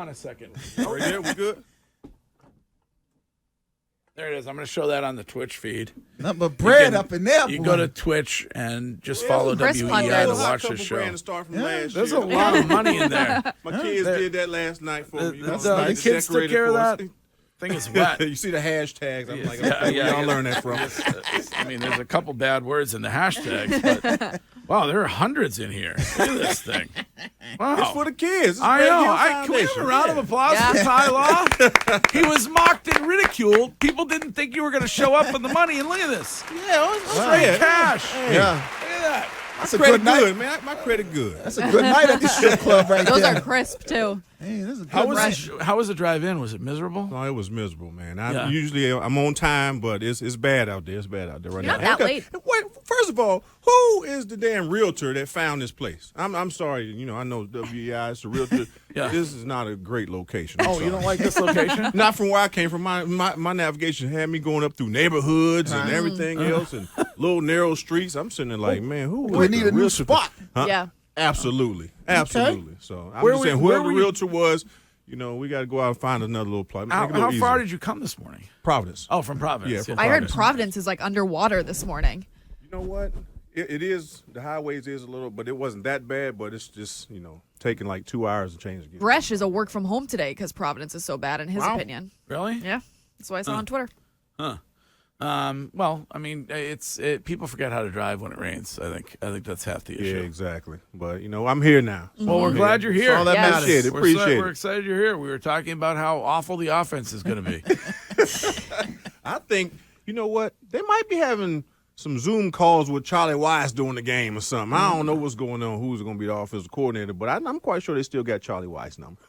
On a second. Are we good? We good? There it is. I'm going to show that on the Twitch feed. Nothing but bread up in there. You boy. go to Twitch and just follow WEEI to watch the show. To start from last There's year. a lot of money in there. My kids did that last night for me. The kids took care of that. Thing is wet. You see the hashtags. I'm like, y'all learn that from. I mean, there's a couple bad words in the hashtags, but wow, there are hundreds in here. Look at this thing. Wow. It's for the kids. It's I know. Can we have a round of applause for Ty Law? He was mocked and ridiculed. People didn't think you were going to show up with the money, and look at this. Yeah, Straight cash. Yeah. Look at that. That's a Credit good night. good, man. My credit good. That's a good night at the strip club right Those there. are crisp, too. Hey, this is a good How was the drive in? Was it miserable? No, it was miserable, man. I'm on time, but it's bad out there. It's bad out there right You're now. not that late. Wait, first of all, who is the damn realtor that found this place? I'm sorry. You know, I know WEEI is the realtor. Yeah. This is not a great location. I'm Oh, sorry. you don't like this location? Not from where I came from. My navigation had me going up through neighborhoods and everything else and little narrow streets. I'm sitting there like, man, who? We need a new spot. Huh? Yeah. Absolutely. So I'm Where just were- saying, where whoever were the you- realtor was, you know, we got to go out and find another little place. How far did you come this morning? Providence. Oh, from Providence. Yeah, from I heard Providence. Providence is like underwater this morning. You know what? It is. The highways is a little, but it wasn't that bad. But it's just, you know, taking like 2 hours to change the gear. Bresh is a work from home today because Providence is so bad, in his opinion. Really? Yeah. That's what I saw on Twitter. Well, I mean, people forget how to drive when it rains. I think that's half the Yeah, issue. exactly. But, you know, I'm here now. Well, we're glad you're here. All that Yes. matters. Appreciate it. We're excited you're here. We were talking about how awful the offense is going to be. I think, you know what? They might be having some Zoom calls with Charlie Weiss during the game or something. I don't know what's going on, who's going to be the offensive coordinator, but I'm quite sure they still got Charlie Weiss' number.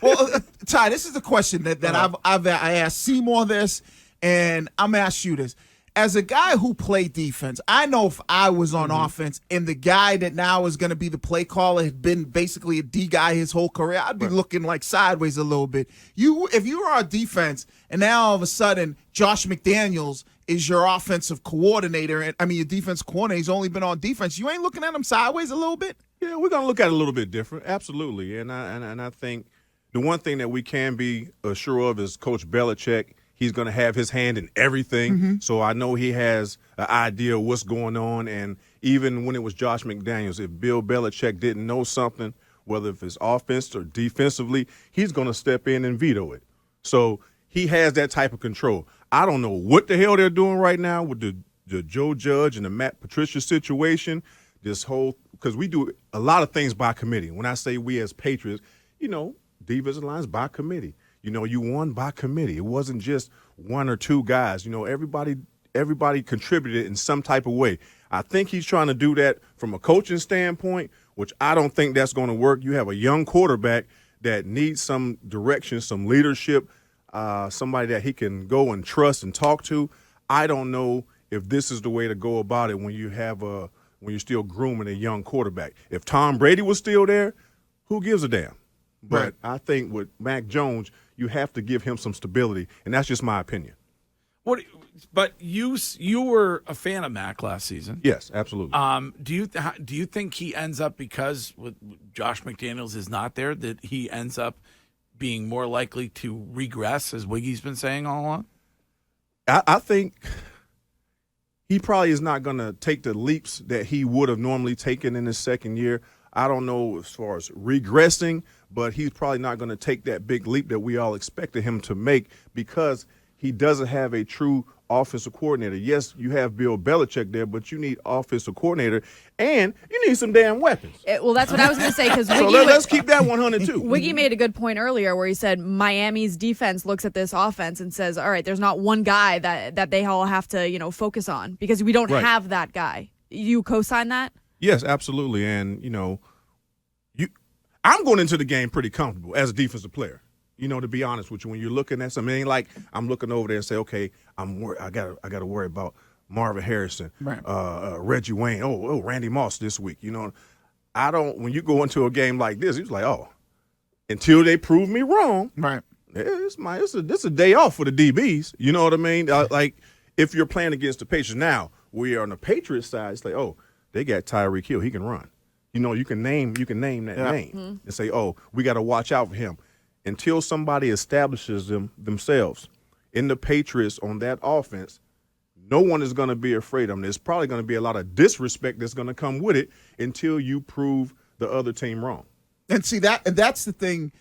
Well, Ty, this is the question that I asked Seymour this, and I'm gonna ask you this. As a guy who played defense, I know if I was on offense and the guy that now is going to be the play caller had been basically a D guy his whole career, I'd be looking like sideways a little bit. If you were on defense and now all of a sudden Josh McDaniels is your offensive coordinator, and I mean your defense coordinator, he's only been on defense, you ain't looking at him sideways a little bit? Yeah, we're going to look at it a little bit different. Absolutely. And I think the one thing that we can be sure of is Coach Belichick. He's going to have his hand in everything. So I know he has an idea of what's going on. And even when it was Josh McDaniels, if Bill Belichick didn't know something, whether if it's offense or defensively, he's going to step in and veto it. So he has that type of control. I don't know what the hell they're doing right now with the Joe Judge and the Matt Patricia situation. This whole – because we do a lot of things by committee. When I say we as Patriots, you know, defensive lines by committee. You know, you won by committee. It wasn't just one or two guys. You know, everybody contributed in some type of way. I think he's trying to do that from a coaching standpoint, which I don't think that's going to work. You have a young quarterback that needs some direction, some leadership, somebody that he can go and trust and talk to. I don't know if this is the way to go about it when you're still grooming a young quarterback. If Tom Brady was still there, who gives a damn? But I think with Mac Jones, you have to give him some stability, and that's just my opinion. But you were a fan of Mac last season. Yes, absolutely. Do you think he ends up, because with Josh McDaniels is not there, that he ends up being more likely to regress, as Wiggy's been saying all along? I think he probably is not going to take the leaps that he would have normally taken in his second year. I don't know as far as regressing, but he's probably not going to take that big leap that we all expected him to make because he doesn't have a true offensive coordinator. Yes, you have Bill Belichick there, but you need offensive coordinator, and you need some damn weapons. Well, that's what I was going to say because So let's keep that 100 too. Wiggy made a good point earlier where he said Miami's defense looks at this offense and says, all right, there's not one guy that they all have to, focus on because we don't have that guy. You co-sign that? Yes, absolutely. And, I'm going into the game pretty comfortable as a defensive player. To be honest with you, when you're looking at something, it ain't like I'm looking over there and say, okay, I got to worry about Marvin Harrison, Reggie Wayne, Randy Moss this week. When you go into a game like this, it's like, until they prove me wrong, Right. It's a day off for the DBs. You know what I mean? Like if you're playing against the Patriots now, we are on the Patriots side. It's like, they got Tyreek Hill. He can run. You can name that name and say, we got to watch out for him. until somebody establishes themselves in the Patriots on that offense, no one is going to be afraid of them. There's probably going to be a lot of disrespect that's going to come with it until you prove the other team wrong. And see that's the thing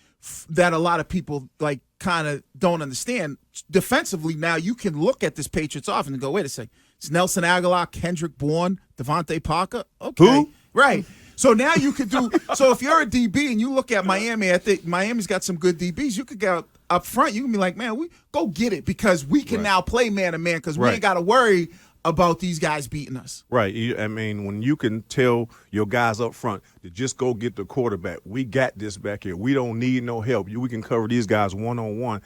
that a lot of people like kind of don't understand. Defensively, now you can look at this Patriots offense and go, wait a second, it's Nelson Aguilar, Kendrick Bourne, Devontae Parker. Okay, who? Right. So now you could do. So if you're a DB and you look at Miami, I think Miami's got some good DBs. You could go up front. You can be like, man, we go get it because we can now play man to man because we ain't got to worry about these guys beating us. Right. I mean, when you can tell your guys up front to just go get the quarterback, we got this back here. We don't need no help. We can cover these guys one-on-one.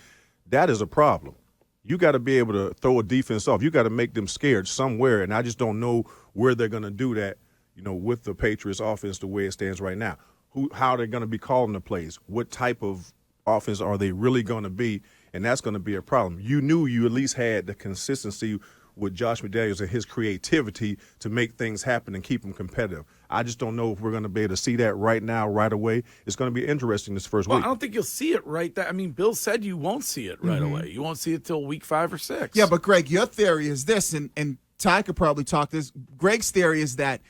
That is a problem. You got to be able to throw a defense off. You got to make them scared somewhere, and I just don't know where they're going to do that, with the Patriots offense the way it stands right now. How they're going to be calling the plays. What type of offense are they really going to be? And that's going to be a problem. You knew you at least had the consistency with Josh McDaniels and his creativity to make things happen and keep them competitive. I just don't know if we're going to be able to see that right now, right away. It's going to be interesting this first week. I don't think you'll see it right there. I mean, Bill said you won't see it right away. You won't see it till week 5 or 6. Yeah, but Greg, your theory is this, and Ty could probably talk this. Greg's theory is that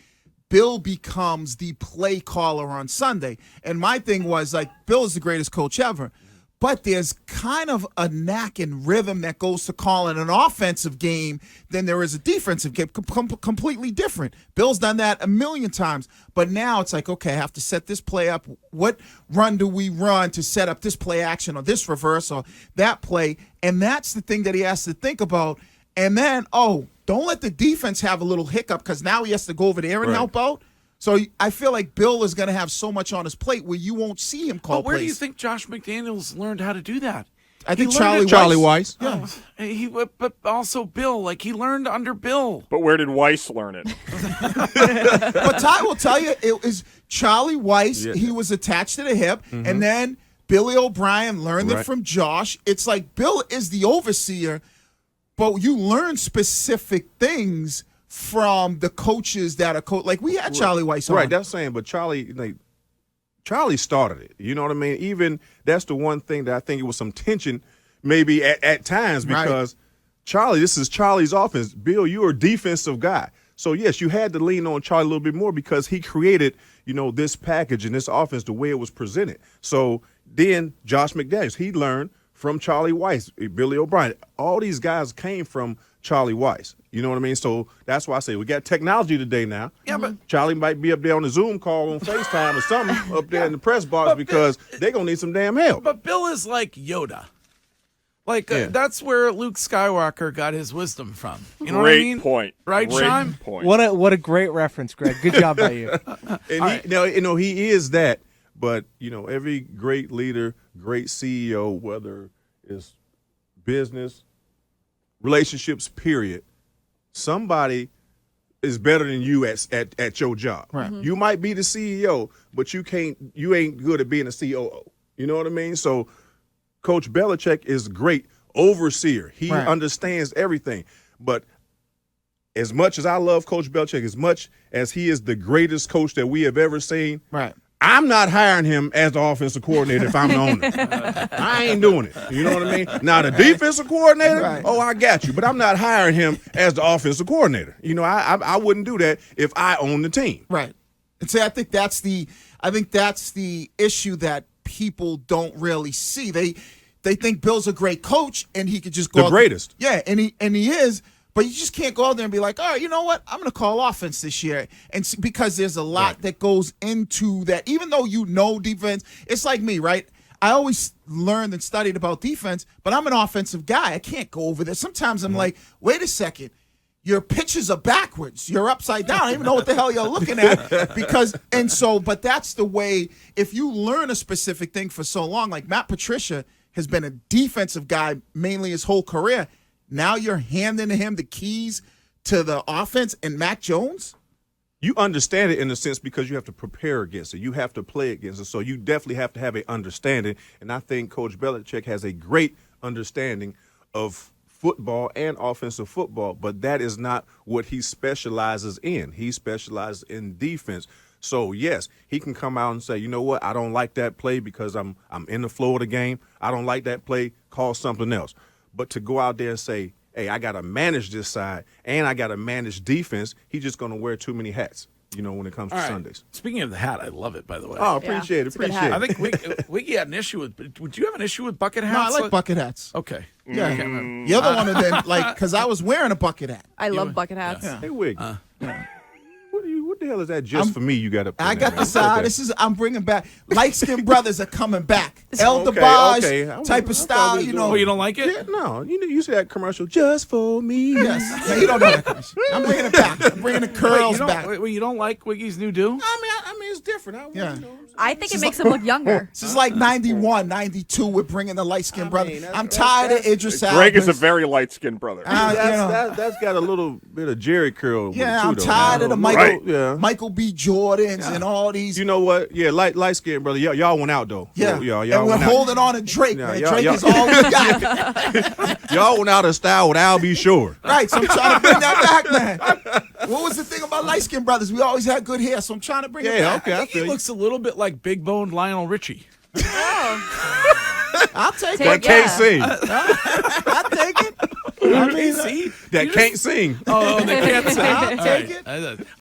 Bill becomes the play caller on Sunday. And my thing was, like, Bill is the greatest coach ever. But there's kind of a knack and rhythm that goes to calling an offensive game than there is a defensive game. Completely different. Bill's done that a million times. But now it's like, okay, I have to set this play up. What run do we run to set up this play action or this reverse or that play? And that's the thing that he has to think about. And then, don't let the defense have a little hiccup because now he has to go over there and help out. So I feel like Bill is going to have so much on his plate where you won't see him call But where plays. do you think Josh McDaniels learned how to do that? I think Charlie Weiss. Yeah. But also Bill. Like, he learned under Bill. But where did Weiss learn it? But Ty will tell you it was Charlie Weiss. Yeah. He was attached to the hip. And then Billy O'Brien learned it from Josh. It's like Bill is the overseer, but you learn specific things from the coaches that are like we had Charlie Weiss on. Right, that's saying, but Charlie started it. You know what I mean? Even that's the one thing that I think it was some tension maybe at times because Charlie, this is Charlie's offense. Bill, you're a defensive guy. So, yes, you had to lean on Charlie a little bit more because he created, this package and this offense the way it was presented. So then Josh McDaniels, he learned from Charlie Weiss, Billy O'Brien. All these guys came from Charlie Weiss. You know what I mean? So that's why I say we got technology today now. Yeah, but Charlie might be up there on the Zoom call on FaceTime or something up there in the press box because they're going to need some damn help. But Bill is like Yoda. Like, that's where Luke Skywalker got his wisdom from. You know what I mean? Great point. Right, great Sean? Point. What a great reference, Greg. Good job by you. And he is that. But, every great leader, great CEO, whether it's business, relationships, period, somebody is better than you at your job. Right. You might be the CEO, but you ain't good at being a COO. You know what I mean? So Coach Belichick is a great overseer. He understands everything. But as much as I love Coach Belichick, as much as he is the greatest coach that we have ever seen, I'm not hiring him as the offensive coordinator if I'm the owner. I ain't doing it. You know what I mean? Now, the defensive coordinator, I got you. But I'm not hiring him as the offensive coordinator. I wouldn't do that if I own the team. Right. And see, I think that's the issue that people don't really see. They think Bill's a great coach and he could just go the greatest. And he is. But you just can't go out there and be like, all right, you know what? I'm going to call offense this year. And because there's a lot that goes into that. Even though defense, it's like me, right? I always learned and studied about defense, but I'm an offensive guy. I can't go over there. Sometimes I'm like, wait a second. Your pitches are backwards. You're upside down. I don't even know what the hell you're looking at. But that's the way, if you learn a specific thing for so long, like Matt Patricia has been a defensive guy mainly his whole career. Now you're handing him the keys to the offense and Mac Jones? You understand it in a sense because you have to prepare against it. You have to play against it. So you definitely have to have an understanding. And I think Coach Belichick has a great understanding of football and offensive football, but that is not what he specializes in. He specializes in defense. So yes, he can come out and say, you know what, I don't like that play because I'm in the flow of the game. I don't like that play. Call something else. But to go out there and say, hey, I got to manage this side and I got to manage defense, he's just going to wear too many hats. When it comes to Sundays. Speaking of the hat, I love it, by the way. Oh, appreciate it's a good it. I think Wiggy had an issue with. Would you have an issue with bucket No, hats? I like bucket hats. Okay. Yeah, I can't remember. you're the one who didn't like because I was wearing a bucket hat. I love bucket hats. Yeah. Hey, Wig. What the hell is that just for me you got up there? I got the side. I'm bringing back light skinned brothers are coming back. Elder Okay, Bars okay. type of style, you know. Oh, you don't like it? Yeah, no, you see that commercial just for me. Yes. Yeah, you don't know that commercial. I'm bringing it back. I'm bringing the curls back. Wait, you don't like Wiggy's new do? I mean, it's different. Yeah. I think it makes him look younger. This is like 91, 92. We're bringing the light skinned brother. mean, I'm tired of Idris Elba. Greg is a very light-skinned brother. That's got a little bit of Jerry curl. with it, Yeah, too, I'm though. tired of the Right. Michael B. Jordans and all these. You know what? Yeah, light skin brother. Y'all went out though. Yeah, y'all and we're went out. holding on to Drake, Yeah, man. y'all- Drake y'all- is all we got. Y'all went out of style with Al B. Sure. Right, so I'm trying to bring that back, man. What was the thing about light skinned brothers? We always had good hair, so I'm trying to bring it Yeah, back. okay. I He feel you. looks a little bit like big boned Lionel Richie. I'll take Take it. That can't Yeah. sing. I'll take it. I mean, see, That can't sing. Oh, they can't say. I'll All take right. it.